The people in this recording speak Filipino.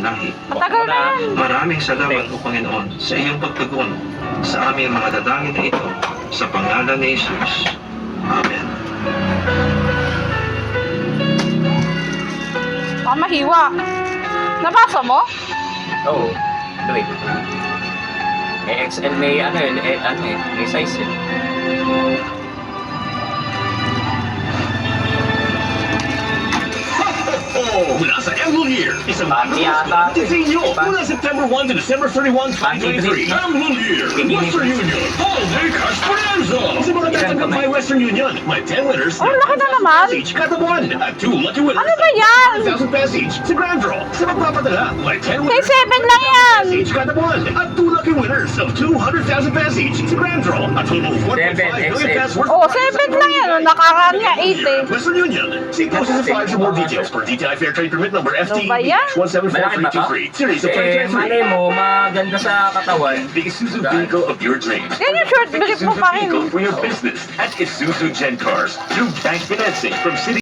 aming lahi. Matagal na yan. Maraming salamat o Panginoon sa iyong pagtugon sa aming mga dadangin na ito sa pangalan ni Jesus. Amen. Mahiwa. Nabasa mo? Oo. Wait. May XL, may may size eh. Mula sa Emblem Year, isang Pati ata. sa inyo mula September 1 to December 31, 2023. Emblem Year, Western Union, Holiday Cash Bonanza! Sa mga tatanggap by Western Union, may 10 winners Oh, laki na naman. each kada buwan at 2 lucky winners Ano ba yan? 1,000 pesos each sa Grand Draw. Sa magpapadala, may 10 Kay winners 7 lang yan. each kada buwan at 2 lucky winners of 200,000 pesos each sa Grand Draw. A total of 1.5 million pesos worth Oh, 7 lang yan. Nakaraan nga 8 eh. Western Union. See posters and flyers for more details per DTI Fair Trade Permit number FTEH 174323. Series of Malay 2023. mo, maganda sa katawan. The Isuzu vehicle of your dreams. Yan yung short The brief mo Isuzu pa rin. vehicle for your business at Isuzu Gen Cars. Through bank financing from City